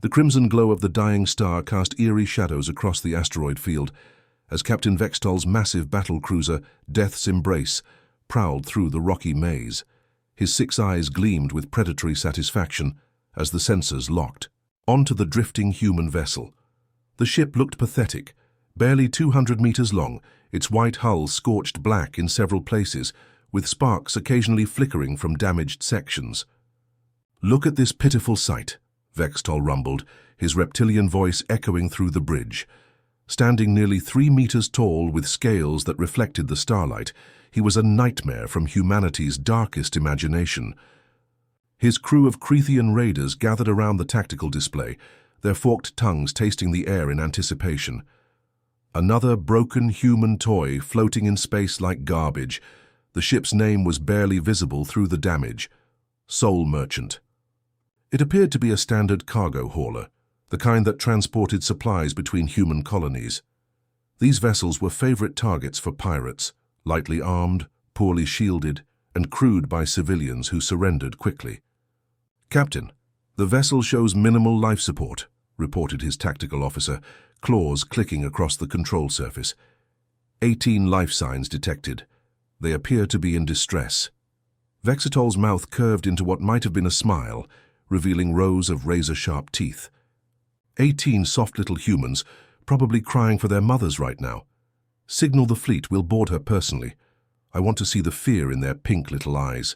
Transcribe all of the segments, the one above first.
The crimson glow of the dying star cast eerie shadows across the asteroid field as Captain Vextol's massive battle cruiser, Death's Embrace, prowled through the rocky maze. His 6 eyes gleamed with predatory satisfaction as the sensors locked. Onto the drifting human vessel. The ship looked pathetic, barely 200 meters long, its white hull scorched black in several places, with sparks occasionally flickering from damaged sections. "Look at this pitiful sight," Vextol rumbled, his reptilian voice echoing through the bridge. Standing nearly 3 meters tall with scales that reflected the starlight, he was a nightmare from humanity's darkest imagination. His crew of Crethean raiders gathered around the tactical display, their forked tongues tasting the air in anticipation. Another broken human toy floating in space like garbage. The ship's name was barely visible through the damage. Soul Merchant. It appeared to be a standard cargo hauler, the kind that transported supplies between human colonies. These vessels were favorite targets for pirates, lightly armed, poorly shielded, and crewed by civilians who surrendered quickly. "Captain, the vessel shows minimal life support," reported his tactical officer, claws clicking across the control surface. 18 life signs detected. They appear to be in distress. Vexitol's mouth curved into what might have been a smile, revealing rows of razor-sharp teeth. 18 soft little humans, probably crying for their mothers right now. "Signal the fleet, we'll board her personally. I want to see the fear in their pink little eyes."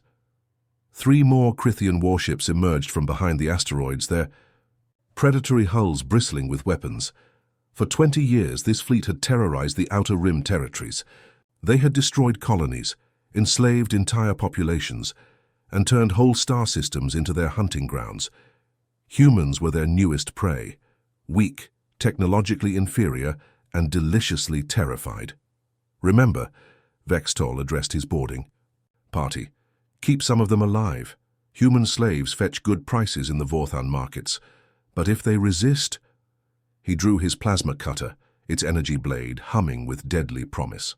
3 more Crethean warships emerged from behind the asteroids, their predatory hulls bristling with weapons. For 20 years, this fleet had terrorized the Outer Rim territories. They had destroyed colonies, enslaved entire populations, and turned whole star systems into their hunting grounds. Humans were their newest prey, weak, technologically inferior, and deliciously terrified. "Remember," Vextol addressed his boarding party, "keep some of them alive. Human slaves fetch good prices in the Vorthan markets. But if they resist—" He drew his plasma cutter, its energy blade humming with deadly promise.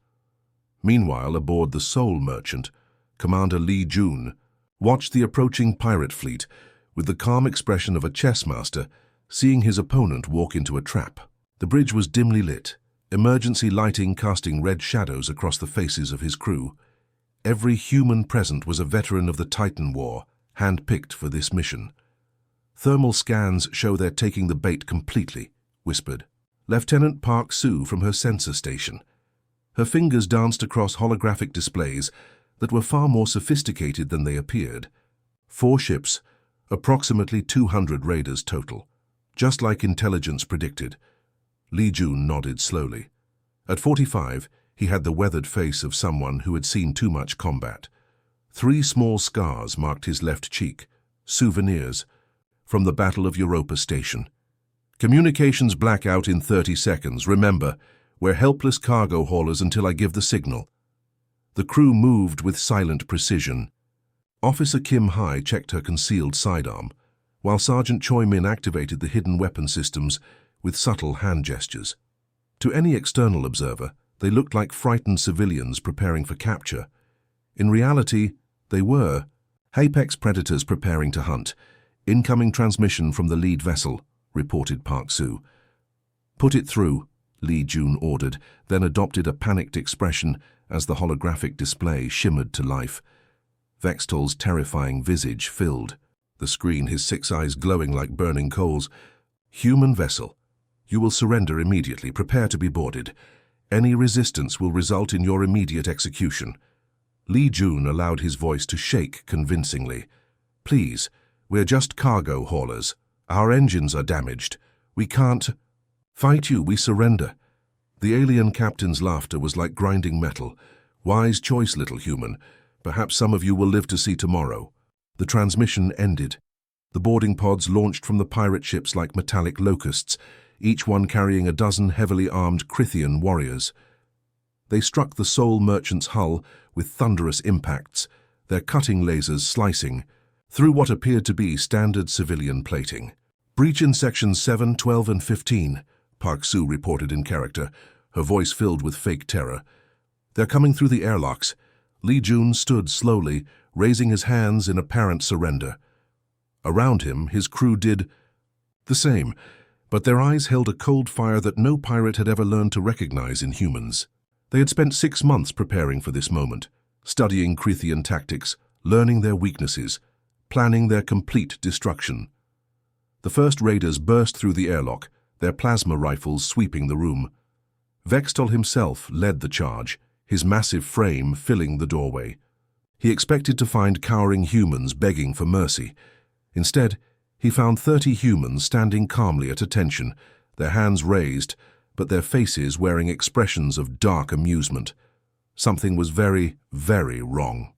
Meanwhile, aboard the Soul Merchant, Commander Li Jun watched the approaching pirate fleet with the calm expression of a chess master seeing his opponent walk into a trap. The bridge was dimly lit, emergency lighting casting red shadows across the faces of his crew. Every human present was a veteran of the Titan War, hand-picked for this mission. "Thermal scans show they're taking the bait completely," whispered Lieutenant Park Sue from her sensor station. Her fingers danced across holographic displays that were far more sophisticated than they appeared. 4 ships, approximately 200 raiders total. Just like intelligence predicted. Li Jun nodded slowly. At 45, he had the weathered face of someone who had seen too much combat. 3 small scars marked his left cheek, souvenirs from the Battle of Europa Station. "Communications blackout in 30 seconds. Remember, we're helpless cargo haulers until I give the signal." The crew moved with silent precision. Officer Kim Hai checked her concealed sidearm, while Sergeant Choi Min activated the hidden weapon systems with subtle hand gestures. To any external observer, they looked like frightened civilians preparing for capture. In reality, they were apex predators preparing to hunt. "Incoming transmission from the lead vessel," reported Park Sue. "Put it through," Li Jun ordered, then adopted a panicked expression as the holographic display shimmered to life. Vextol's terrifying visage filled the screen, his 6 eyes glowing like burning coals. "Human vessel, you will surrender immediately. Prepare to be boarded. Any resistance will result in your immediate execution." Li Jun allowed his voice to shake convincingly. "Please, we're just cargo haulers. Our engines are damaged. We can't fight you. We surrender." The alien captain's laughter was like grinding metal. "Wise choice, little human. Perhaps some of you will live to see tomorrow." The transmission ended. The boarding pods launched from the pirate ships like metallic locusts, each one carrying a dozen heavily armed Crethean warriors. They struck the Soul Merchant's hull with thunderous impacts, their cutting lasers slicing through what appeared to be standard civilian plating. "Breach in sections 7, 12, and 15, Park Sue reported in character, her voice filled with fake terror. "They're coming through the airlocks." Li Jun stood slowly, raising his hands in apparent surrender. Around him, his crew did The same, but their eyes held a cold fire that no pirate had ever learned to recognize in humans. They had spent 6 months preparing for this moment, studying Krithian tactics, learning their weaknesses, planning their complete destruction. The first raiders burst through the airlock, their plasma rifles sweeping the room. Vextol himself led the charge, his massive frame filling the doorway. He expected to find cowering humans begging for mercy. Instead, he found 30 humans standing calmly at attention, their hands raised, but their faces wearing expressions of dark amusement. Something was very, very wrong.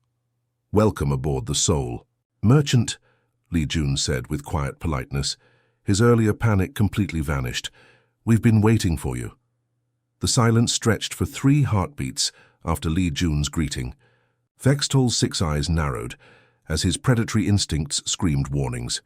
"Welcome aboard the Soul." "Merchant," Li Jun said with quiet politeness. His earlier panic completely vanished. "We've been waiting for you." The silence stretched for 3 heartbeats after Li Jun's greeting. Vextol's 6 eyes narrowed, as his predatory instincts screamed warnings.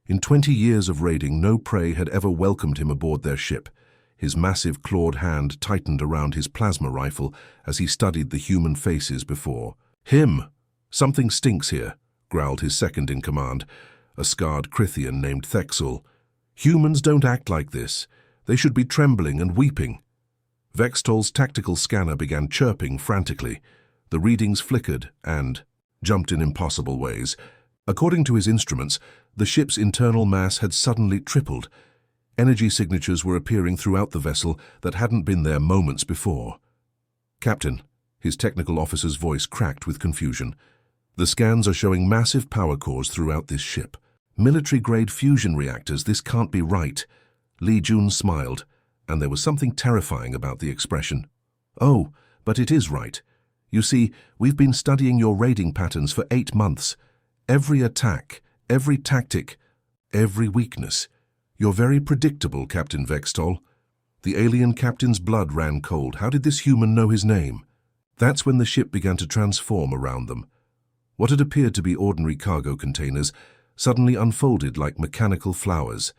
In 20 years of raiding, no prey had ever welcomed him aboard their ship. His massive clawed hand tightened around his plasma rifle as he studied the human faces before. "Him! Something stinks here," growled his second-in-command, a scarred Krithian named Thexel. "Humans don't act like this. They should be trembling and weeping." Vextol's tactical scanner began chirping frantically. The readings flickered and jumped in impossible ways. According to his instruments, the ship's internal mass had suddenly tripled. Energy signatures were appearing throughout the vessel that hadn't been there moments before. "Captain," his technical officer's voice cracked with confusion. "The scans are showing massive power cores throughout this ship. Military-grade fusion reactors, this can't be right." Li Jun smiled, and there was something terrifying about the expression. "Oh, but it is right. You see, we've been studying your raiding patterns for 8 months. Every attack, every tactic, every weakness. You're very predictable, Captain Vextol." The alien captain's blood ran cold. How did this human know his name? That's when the ship began to transform around them. What had appeared to be ordinary cargo containers suddenly unfolded like mechanical flowers.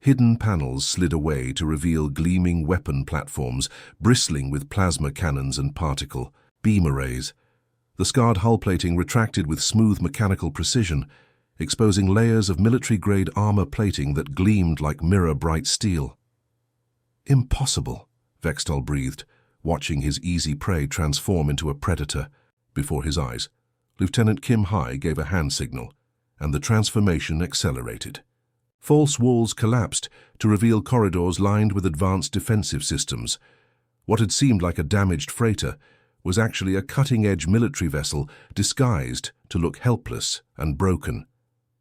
Hidden panels slid away to reveal gleaming weapon platforms bristling with plasma cannons and particle beam arrays. The scarred hull plating retracted with smooth mechanical precision, exposing layers of military-grade armor plating that gleamed like mirror-bright steel. "Impossible," Vextol breathed, watching his easy prey transform into a predator. Before his eyes, Lieutenant Kim Hai gave a hand signal, and the transformation accelerated. False walls collapsed to reveal corridors lined with advanced defensive systems. What had seemed like a damaged freighter was actually a cutting-edge military vessel disguised to look helpless and broken.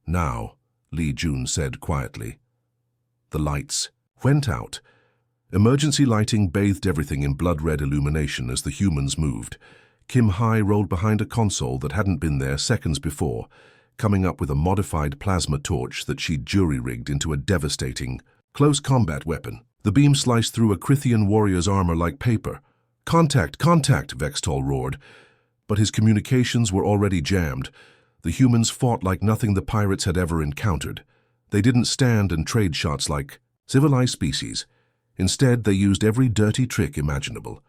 "Now," Li Jun said quietly. The lights went out. Emergency lighting bathed everything in blood-red illumination as the humans moved. Kim Hai rolled behind a console that hadn't been there seconds before, coming up with a modified plasma torch that she'd jury-rigged into a devastating, close combat weapon. The beam sliced through a Krithian warrior's armor like paper. "Contact! Contact!" Vextol roared. But his communications were already jammed. The humans fought like nothing the pirates had ever encountered. They didn't stand and trade shots like civilized species. Instead, they used every dirty trick imaginable.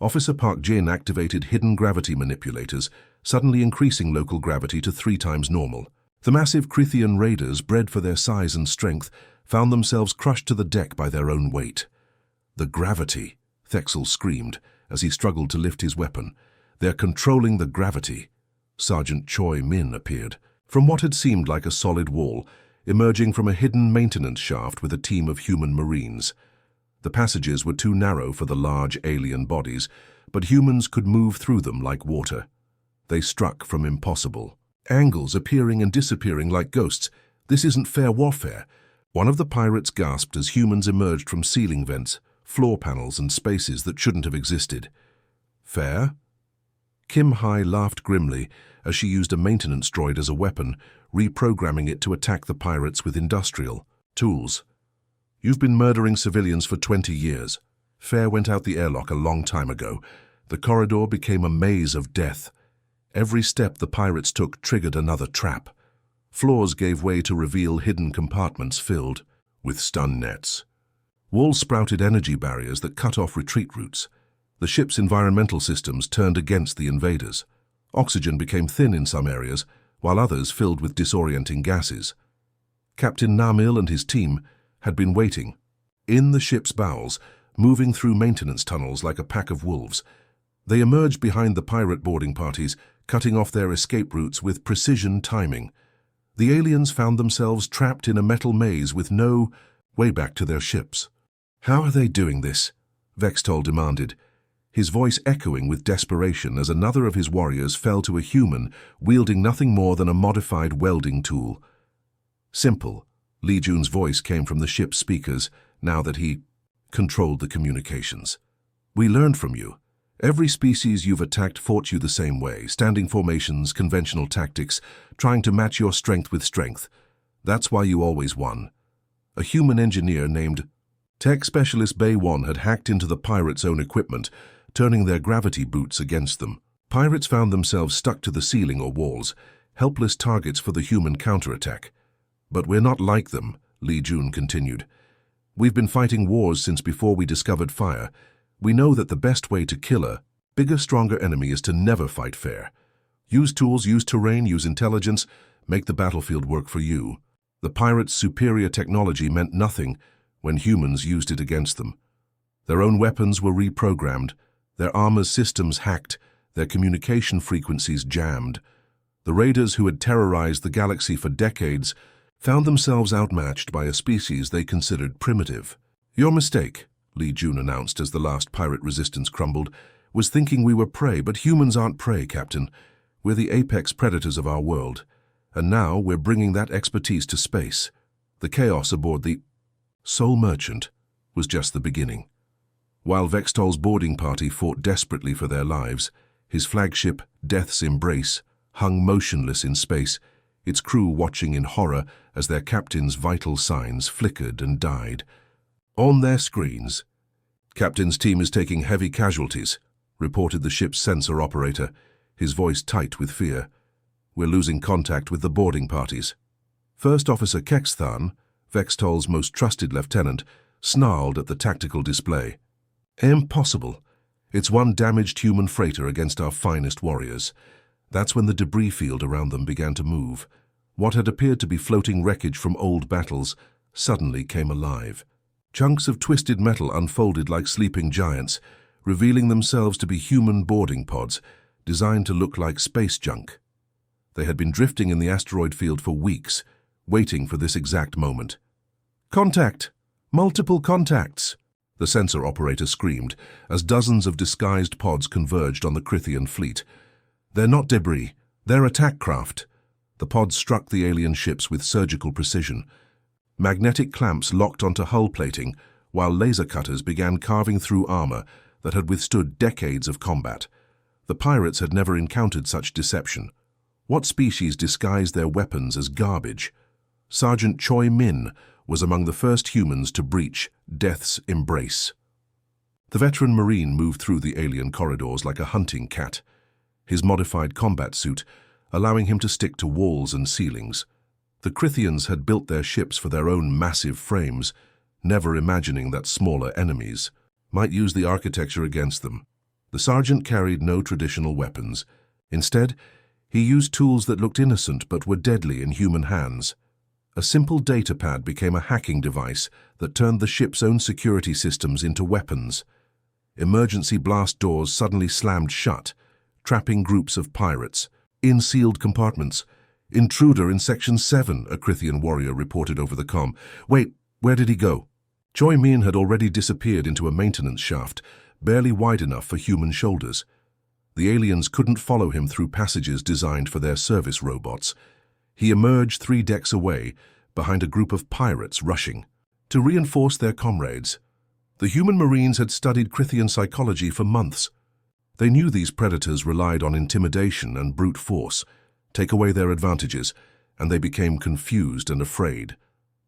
Officer Park Jin activated hidden gravity manipulators, suddenly increasing local gravity to 3 times normal. The massive Krithian raiders, bred for their size and strength, found themselves crushed to the deck by their own weight. "The gravity!" Thexel screamed as he struggled to lift his weapon. "They're controlling the gravity." Sergeant Choi Min appeared, from what had seemed like a solid wall, emerging from a hidden maintenance shaft with a team of human marines. The passages were too narrow for the large alien bodies, but humans could move through them like water. They struck from impossible angles, appearing and disappearing like ghosts. "This isn't fair warfare." One of the pirates gasped as humans emerged from ceiling vents, floor panels and spaces that shouldn't have existed. "Fair?" Kim Hai laughed grimly as she used a maintenance droid as a weapon, reprogramming it to attack the pirates with industrial tools. "You've been murdering civilians for 20 years. Fair went out the airlock a long time ago. The corridor became a maze of death. Every step the pirates took triggered another trap. Floors gave way to reveal hidden compartments filled with stun nets. Walls sprouted energy barriers that cut off retreat routes. The ship's environmental systems turned against the invaders. Oxygen became thin in some areas, while others filled with disorienting gases. Captain Namil and his team had been waiting. In the ship's bowels, moving through maintenance tunnels like a pack of wolves, they emerged behind the pirate boarding parties, cutting off their escape routes with precision timing. The aliens found themselves trapped in a metal maze with no way back to their ships. "How are they doing this?" Vextol demanded, his voice echoing with desperation as another of his warriors fell to a human wielding nothing more than a modified welding tool. "Simple." Li Jun's voice came from the ship's speakers, now that he controlled the communications. "We learned from you. Every species you've attacked fought you the same way, standing formations, conventional tactics, trying to match your strength with strength. That's why you always won." A human engineer named Tech Specialist Bay 1 had hacked into the pirates' own equipment, turning their gravity boots against them. Pirates found themselves stuck to the ceiling or walls, helpless targets for the human counterattack. "But we're not like them," Li Jun continued. "We've been fighting wars since before we discovered fire. We know that the best way to kill a bigger, stronger enemy is to never fight fair. Use tools, use terrain, use intelligence, make the battlefield work for you." The pirates' superior technology meant nothing when humans used it against them. Their own weapons were reprogrammed, their armor's systems hacked, their communication frequencies jammed. The raiders who had terrorized the galaxy for decades found themselves outmatched by a species they considered primitive. "Your mistake," Li Jun announced as the last pirate resistance crumbled, "was thinking we were prey, but humans aren't prey, Captain. We're the apex predators of our world. And now we're bringing that expertise to space. The chaos aboard the Soul Merchant was just the beginning." While Vextol's boarding party fought desperately for their lives, his flagship, Death's Embrace, hung motionless in space, its crew watching in horror as their captain's vital signs flickered and died. On their screens, "Captain's team is taking heavy casualties," reported the ship's sensor operator, his voice tight with fear. "We're losing contact with the boarding parties." First Officer Kexthan, Vextol's most trusted lieutenant, snarled at the tactical display. "Impossible. It's one damaged human freighter against our finest warriors." That's when the debris field around them began to move. What had appeared to be floating wreckage from old battles suddenly came alive. Chunks of twisted metal unfolded like sleeping giants, revealing themselves to be human boarding pods, designed to look like space junk. They had been drifting in the asteroid field for weeks, waiting for this exact moment. "Contact! Multiple contacts!" the sensor operator screamed as dozens of disguised pods converged on the Crithian fleet. "They're not debris, they're attack craft." The pods struck the alien ships with surgical precision. Magnetic clamps locked onto hull plating, while laser cutters began carving through armor that had withstood decades of combat. The pirates had never encountered such deception. What species disguised their weapons as garbage? Sergeant Choi Min was among the first humans to breach Death's Embrace. The veteran Marine moved through the alien corridors like a hunting cat, his modified combat suit allowing him to stick to walls and ceilings. The Crithians had built their ships for their own massive frames, never imagining that smaller enemies might use the architecture against them. The sergeant carried no traditional weapons. Instead, he used tools that looked innocent but were deadly in human hands. A simple datapad became a hacking device that turned the ship's own security systems into weapons. Emergency blast doors suddenly slammed shut, trapping groups of pirates. In sealed compartments. "Intruder in Section 7, a Crithian warrior reported over the comm. "Wait, where did he go?" Choi Min had already disappeared into a maintenance shaft, barely wide enough for human shoulders. The aliens couldn't follow him through passages designed for their service robots. He emerged 3 decks away, behind a group of pirates rushing to reinforce their comrades. The human Marines had studied Crithian psychology for months. They knew these predators relied on intimidation and brute force. Take away their advantages, and they became confused and afraid.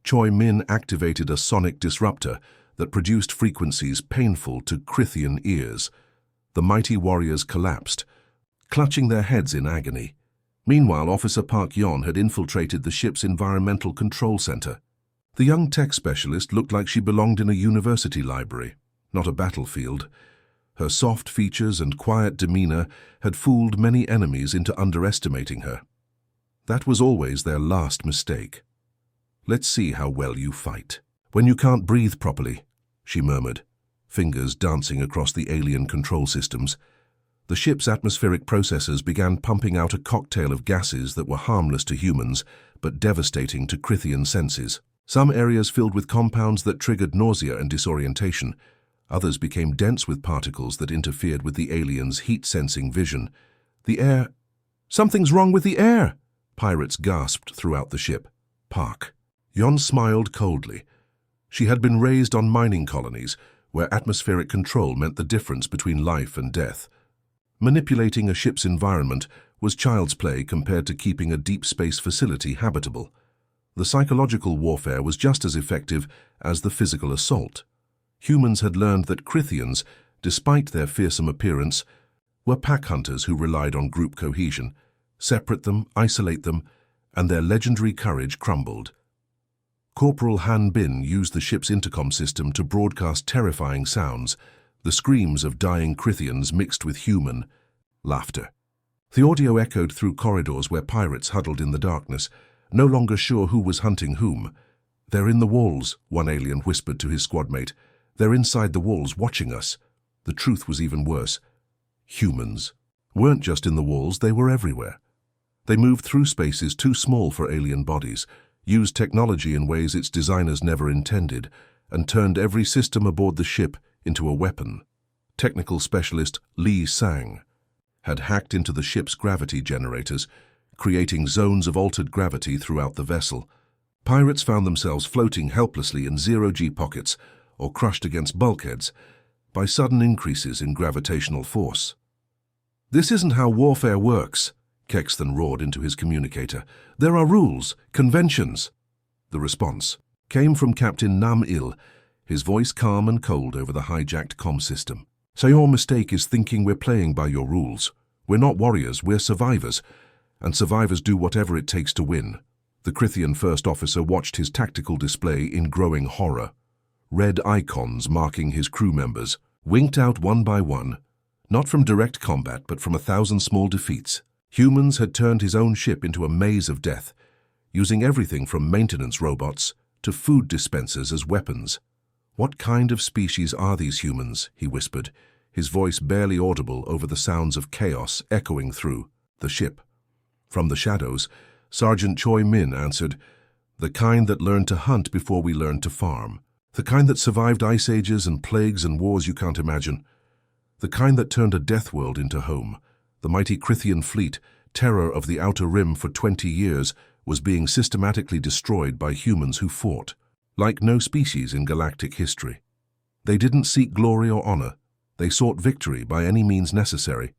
Choi Min activated a sonic disruptor that produced frequencies painful to Crithian ears. The mighty warriors collapsed, clutching their heads in agony. Meanwhile, Officer Park Yon had infiltrated the ship's environmental control center. The young tech specialist looked like she belonged in a university library, not a battlefield. Her soft features and quiet demeanor had fooled many enemies into underestimating her. That was always their last mistake. "Let's see how well you fight." "When you can't breathe properly," she murmured, fingers dancing across the alien control systems. The ship's atmospheric processors began pumping out a cocktail of gases that were harmless to humans, but devastating to Crithian senses. Some areas filled with compounds that triggered nausea and disorientation. Others became dense with particles that interfered with the aliens' heat-sensing vision. The air... "Something's wrong with the air!" pirates gasped throughout the ship. "Park." Yon smiled coldly. She had been raised on mining colonies, where atmospheric control meant the difference between life and death. Manipulating a ship's environment was child's play compared to keeping a deep space facility habitable. The psychological warfare was just as effective as the physical assault. Humans had learned that Crithians, despite their fearsome appearance, were pack hunters who relied on group cohesion. Separate them, isolate them, and their legendary courage crumbled. Corporal Han Bin used the ship's intercom system to broadcast terrifying sounds, the screams of dying Crithians mixed with human laughter. The audio echoed through corridors where pirates huddled in the darkness, no longer sure who was hunting whom. "They're in the walls," one alien whispered to his squadmate. "They're inside the walls, watching us." The truth was even worse. Humans weren't just in the walls, they were everywhere. They moved through spaces too small for alien bodies, used technology in ways its designers never intended, and turned every system aboard the ship into a weapon. Technical specialist Li Sang had hacked into the ship's gravity generators, creating zones of altered gravity throughout the vessel. Pirates found themselves floating helplessly in zero-G pockets or crushed against bulkheads by sudden increases in gravitational force. "This isn't how warfare works," Kexton roared into his communicator. "There are rules, conventions." The response came from Captain Nam Il, his voice calm and cold over the hijacked comm system. "So your mistake is thinking we're playing by your rules. We're not warriors, we're survivors, and survivors do whatever it takes to win." The Crithian first officer watched his tactical display in growing horror. Red icons marking his crew members winked out one by one, not from direct combat but from 1,000 small defeats. Humans had turned his own ship into a maze of death, using everything from maintenance robots to food dispensers as weapons. "What kind of species are these humans?" he whispered, his voice barely audible over the sounds of chaos echoing through the ship. From the shadows, Sergeant Choi Min answered, "The kind that learned to hunt before we learned to farm. The kind that survived ice ages and plagues and wars you can't imagine. The kind that turned a death world into home. The mighty Crithian fleet, terror of the Outer Rim for 20 years, was being systematically destroyed by humans who fought, like no species in galactic history. They didn't seek glory or honor. They sought victory by any means necessary.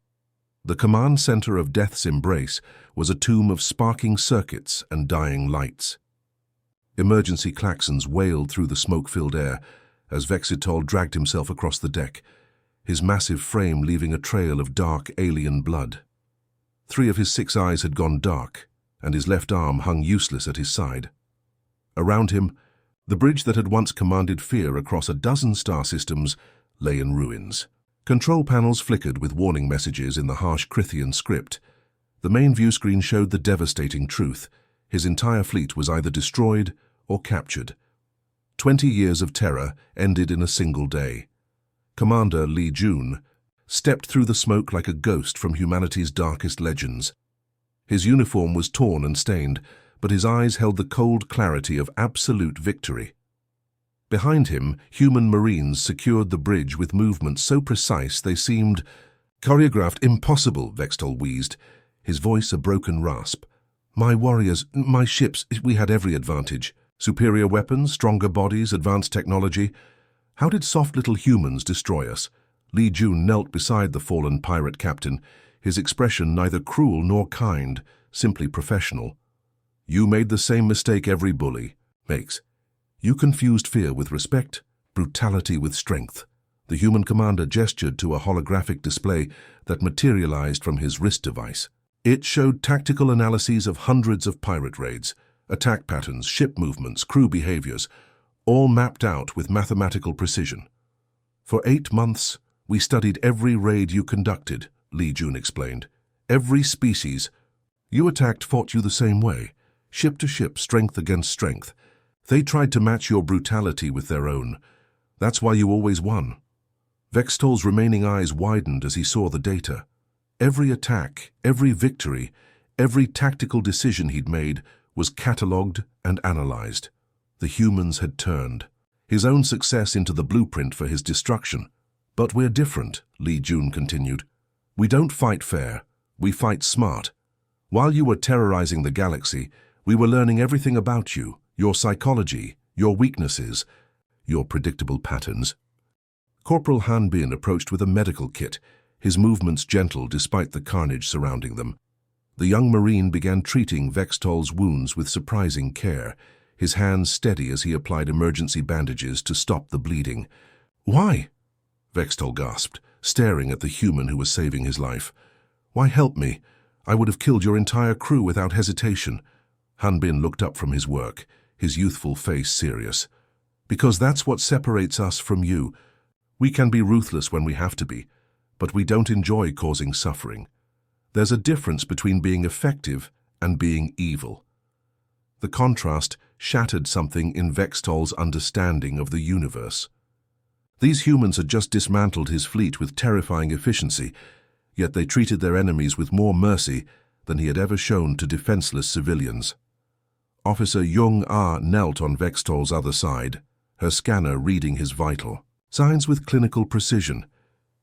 The command center of Death's embrace was a tomb of sparking circuits and dying lights." Emergency klaxons wailed through the smoke-filled air as Vexitol dragged himself across the deck, his massive frame leaving a trail of dark alien blood. 3 of his 6 eyes had gone dark, and his left arm hung useless at his side. Around him, the bridge that had once commanded fear across a dozen star systems lay in ruins. Control panels flickered with warning messages in the harsh Crithian script. The main viewscreen showed the devastating truth. His entire fleet was either destroyed or captured. 20 years of terror ended in a single day. Commander Li Jun stepped through the smoke like a ghost from humanity's darkest legends. His uniform was torn and stained, but his eyes held the cold clarity of absolute victory. Behind him, human marines secured the bridge with movements so precise they seemed choreographed. "Impossible," Vextol wheezed, his voice a broken rasp. "My warriors, my ships, we had every advantage. Superior weapons, stronger bodies, advanced technology. How did soft little humans destroy us?" Li Jun knelt beside the fallen pirate captain, his expression neither cruel nor kind, simply professional. "You made the same mistake every bully makes. You confused fear with respect, brutality with strength." The human commander gestured to a holographic display that materialized from his wrist device. It showed tactical analyses of hundreds of pirate raids, attack patterns, ship movements, crew behaviors, all mapped out with mathematical precision. "For 8 months, we studied every raid you conducted," Li Jun explained. "Every species you attacked fought you the same way, ship to ship, strength against strength. They tried to match your brutality with their own. That's why you always won. Vextol's remaining eyes widened as he saw the data. Every attack, every victory, every tactical decision he'd made was catalogued and analyzed. The humans had turned his own success into the blueprint for his destruction. But we're different, Li Jun continued. We don't fight fair, we fight smart. While you were terrorizing the galaxy, we were learning everything about you, your psychology, your weaknesses, your predictable patterns. Corporal Han Bin approached with a medical kit, his movements gentle despite the carnage surrounding them. The young Marine began treating Vextol's wounds with surprising care, his hands steady as he applied emergency bandages to stop the bleeding. Why? Vextol gasped, staring at the human who was saving his life. Why help me? I would have killed your entire crew without hesitation. Han Bin looked up from his work, his youthful face serious. Because that's what separates us from you. We can be ruthless when we have to be, but we don't enjoy causing suffering. There's a difference between being effective and being evil. The contrast shattered something in Vextol's understanding of the universe. These humans had just dismantled his fleet with terrifying efficiency, yet they treated their enemies with more mercy than he had ever shown to defenseless civilians. Officer Jung Ah knelt on Vextol's other side, her scanner reading his vital signs with clinical precision.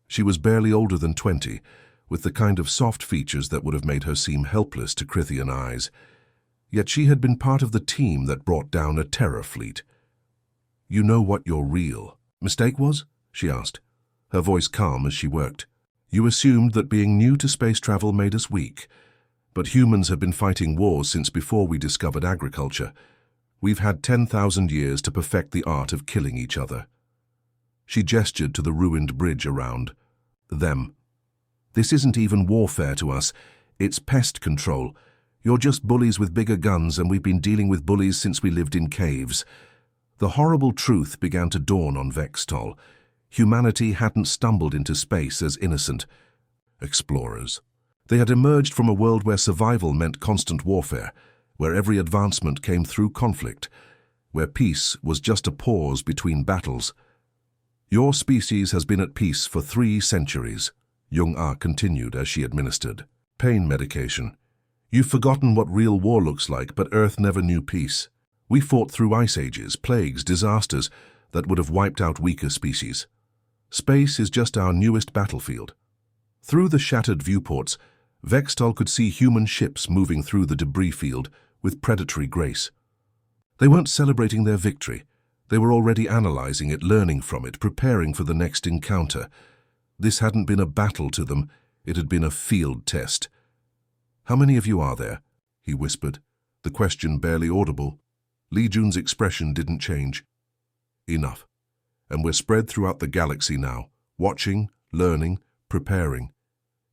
She was barely older than 20, with the kind of soft features that would have made her seem helpless to Krithian eyes. Yet she had been part of the team that brought down a terror fleet. You know what your real mistake was? She asked, her voice calm as she worked. You assumed that being new to space travel made us weak. But humans have been fighting wars since before we discovered agriculture. We've had 10,000 years to perfect the art of killing each other. She gestured to the ruined bridge around them. This isn't even warfare to us. It's pest control. You're just bullies with bigger guns, and we've been dealing with bullies since we lived in caves. The horrible truth began to dawn on Vextol. Humanity hadn't stumbled into space as innocent explorers. They had emerged from a world where survival meant constant warfare, where every advancement came through conflict, where peace was just a pause between battles. Your species has been at peace for 3 centuries, Jung Ah continued as she administered pain medication. You've forgotten what real war looks like, but Earth never knew peace. We fought through ice ages, plagues, disasters that would have wiped out weaker species. Space is just our newest battlefield. Through the shattered viewports, Vextol could see human ships moving through the debris field with predatory grace. They weren't celebrating their victory. They were already analyzing it, learning from it, preparing for the next encounter. This hadn't been a battle to them, it had been a field test. How many of you are there? He whispered, the question barely audible. Li Jun's expression didn't change. Enough. And we're spread throughout the galaxy now, watching, learning, preparing.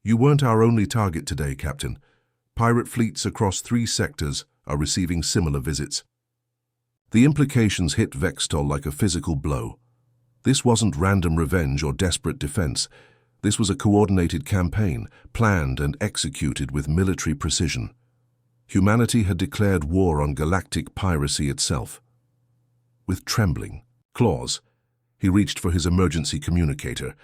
You weren't our only target today, Captain. Pirate fleets across 3 sectors are receiving similar visits. The implications hit Vextol like a physical blow. This wasn't random revenge or desperate defense. This was a coordinated campaign, planned and executed with military precision. Humanity had declared war on galactic piracy itself. With trembling claws, he reached for his emergency communicator.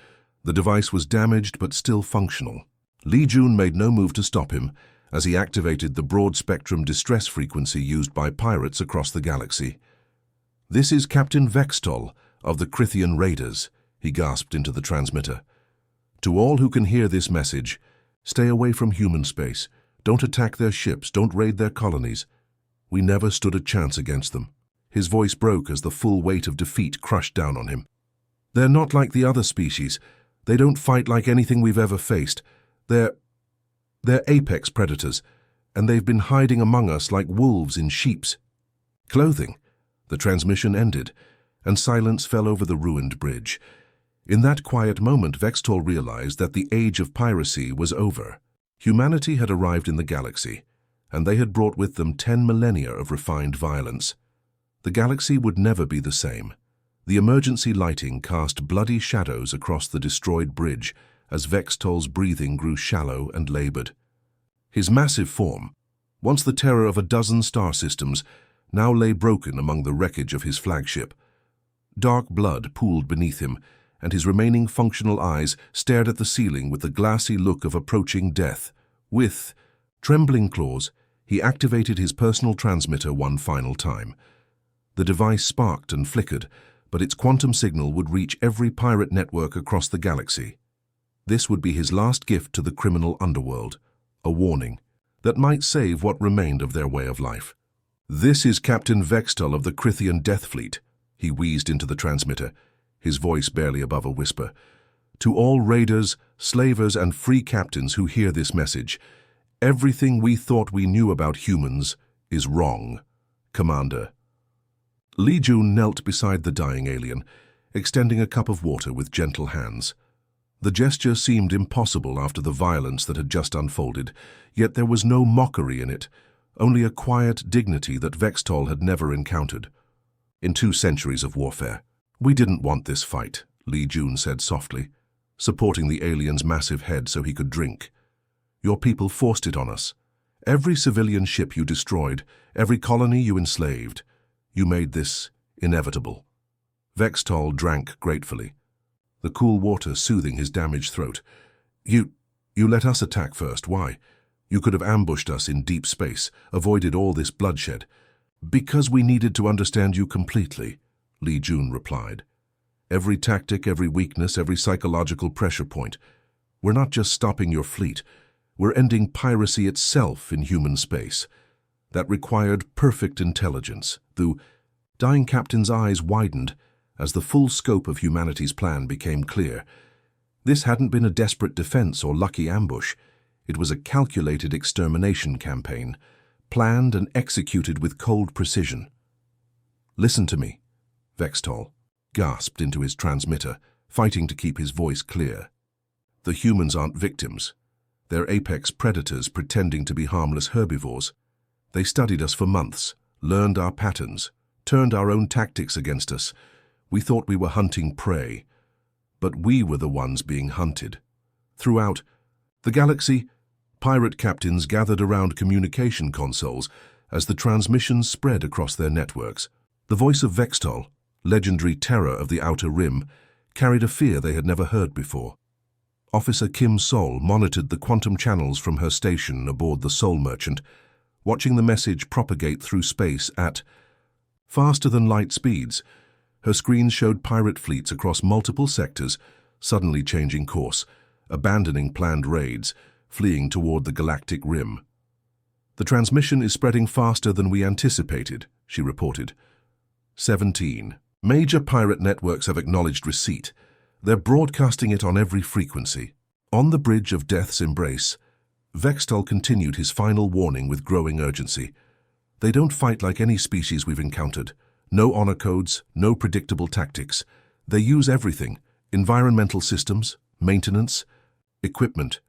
The device was damaged but still functional. Li Jun made no move to stop him as he activated the broad-spectrum distress frequency used by pirates across the galaxy. This is Captain Vextol of the Krithian Raiders, he gasped into the transmitter. To all who can hear this message, stay away from human space. Don't attack their ships, don't raid their colonies. We never stood a chance against them. His voice broke as the full weight of defeat crushed down on him. They're not like the other species. They don't fight like anything we've ever faced. They're apex predators, and they've been hiding among us like wolves in sheep's clothing. The transmission ended, and silence fell over the ruined bridge. In that quiet moment, Vextol realized that the age of piracy was over. Humanity had arrived in the galaxy, and they had brought with them 10 millennia of refined violence. The galaxy would never be the same. The emergency lighting cast bloody shadows across the destroyed bridge as Vextol's breathing grew shallow and labored. His massive form, once the terror of a dozen star systems, now lay broken among the wreckage of his flagship. Dark blood pooled beneath him, and his remaining functional eyes stared at the ceiling with the glassy look of approaching death. With trembling claws, he activated his personal transmitter one final time. The device sparked and flickered, but its quantum signal would reach every pirate network across the galaxy. This would be his last gift to the criminal underworld, a warning that might save what remained of their way of life. "This is Captain Vextol of the Crithian Death Fleet," he wheezed into the transmitter, his voice barely above a whisper. "To all raiders, slavers, and free captains who hear this message, everything we thought we knew about humans is wrong. Commander." Li Jun knelt beside the dying alien, extending a cup of water with gentle hands. The gesture seemed impossible after the violence that had just unfolded, yet there was no mockery in it, only a quiet dignity that Vextol had never encountered. "In 2 centuries of warfare, we didn't want this fight," Li Jun said softly, supporting the alien's massive head so he could drink. "Your people forced it on us. Every civilian ship you destroyed, every colony you enslaved. You made this inevitable." Vextol drank gratefully, the cool water soothing his damaged throat. You let us attack first. Why? You could have ambushed us in deep space, avoided all this bloodshed." "Because we needed to understand you completely," Li Jun replied. "Every tactic, every weakness, every psychological pressure point. We're not just stopping your fleet. We're ending piracy itself in human space. That required perfect intelligence." The dying captain's eyes widened as the full scope of humanity's plan became clear. This hadn't been a desperate defense or lucky ambush. It was a calculated extermination campaign, planned and executed with cold precision. "Listen to me," Vextol gasped into his transmitter, fighting to keep his voice clear. "The humans aren't victims. They're apex predators pretending to be harmless herbivores. They studied us for months, learned our patterns, turned our own tactics against us. We thought we were hunting prey, but we were the ones being hunted." Throughout the galaxy, pirate captains gathered around communication consoles as the transmissions spread across their networks. The voice of Vextol, legendary terror of the Outer Rim, carried a fear they had never heard before. Officer Kim Sol monitored the quantum channels from her station aboard the Soul Merchant, watching the message propagate through space at faster-than-light speeds. Her screens showed pirate fleets across multiple sectors, suddenly changing course, abandoning planned raids, fleeing toward the Galactic Rim. "The transmission is spreading faster than we anticipated," she reported. 17. Major pirate networks have acknowledged receipt. They're broadcasting it on every frequency. On the bridge of Death's Embrace, Vextol continued his final warning with growing urgency. "They don't fight like any species we've encountered. No honor codes, no predictable tactics. They use everything: environmental systems, maintenance, equipment,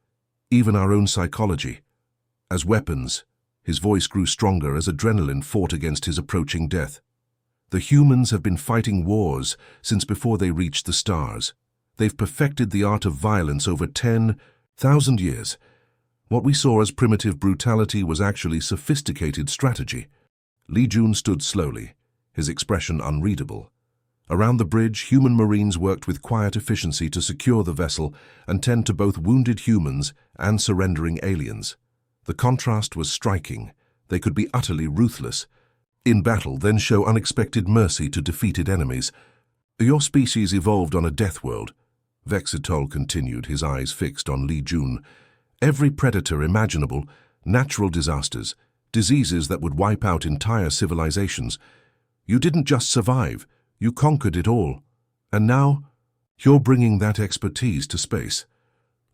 even our own psychology, as weapons." His voice grew stronger as adrenaline fought against his approaching death. "The humans have been fighting wars since before they reached the stars. They've perfected the art of violence over 10,000 years. What we saw as primitive brutality was actually sophisticated strategy." Li Jun stood slowly, his expression unreadable. Around the bridge, human marines worked with quiet efficiency to secure the vessel and tend to both wounded humans and surrendering aliens. The contrast was striking. They could be utterly ruthless in battle, then show unexpected mercy to defeated enemies. "Your species evolved on a death world," Vextol continued, his eyes fixed on Li Jun. "Every predator imaginable, natural disasters, diseases that would wipe out entire civilizations. You didn't just survive, you conquered it all. And now, you're bringing that expertise to space."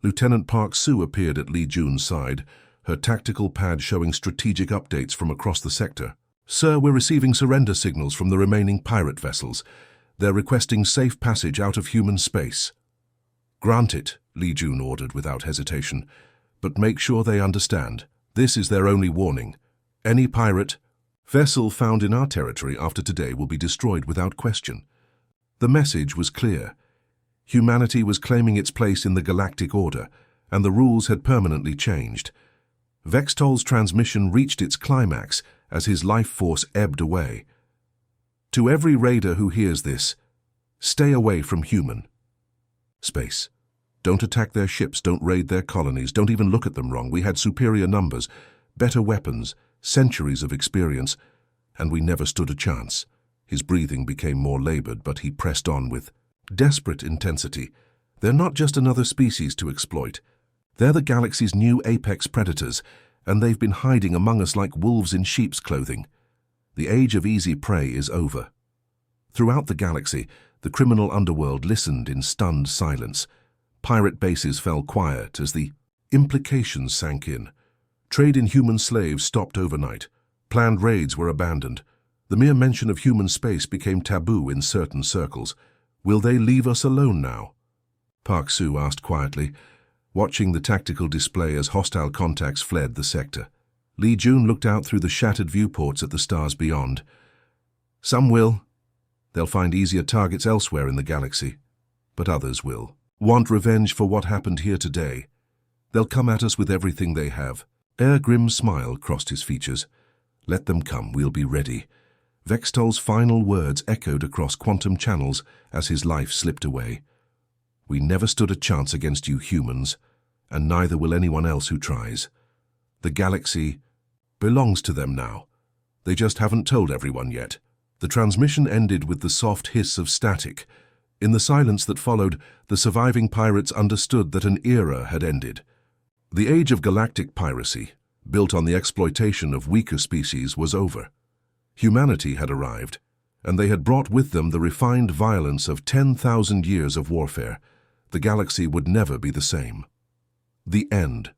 Lieutenant Park Su appeared at Li Jun's side, her tactical pad showing strategic updates from across the sector. "Sir, we're receiving surrender signals from the remaining pirate vessels. They're requesting safe passage out of human space." "Grant it," Li Jun ordered without hesitation. "But make sure they understand. This is their only warning. Any pirate vessel found in our territory after today will be destroyed without question." The message was clear. Humanity was claiming its place in the galactic order, and the rules had permanently changed. Vextol's transmission reached its climax as his life force ebbed away. To every raider who hears this, stay away from human. Space. Don't attack their ships, don't raid their colonies, don't even look at them wrong. We had superior numbers, better weapons, centuries of experience, and we never stood a chance. His breathing became more labored, but he pressed on with desperate intensity. They're not just another species to exploit. They're the galaxy's new apex predators, and they've been hiding among us like wolves in sheep's clothing. The age of easy prey is over. Throughout the galaxy, the criminal underworld listened in stunned silence. Pirate bases fell quiet as the implications sank in. Trade in human slaves stopped overnight. Planned raids were abandoned. The mere mention of human space became taboo in certain circles. Will they leave us alone now? Park Sue asked quietly, watching the tactical display as hostile contacts fled the sector. Li Jun looked out through the shattered viewports at the stars beyond. Some will. They'll find easier targets elsewhere in the galaxy. But others will want revenge for what happened here today. They'll come at us with everything they have. A grim smile crossed his features. Let them come, we'll be ready. Vextol's final words echoed across quantum channels as his life slipped away. We never stood a chance against you humans, and neither will anyone else who tries. The galaxy belongs to them now. They just haven't told everyone yet. The transmission ended with the soft hiss of static. In the silence that followed, the surviving pirates understood that an era had ended. The age of galactic piracy, built on the exploitation of weaker species, was over. Humanity had arrived, and they had brought with them the refined violence of 10,000 years of warfare. The galaxy would never be the same. The end.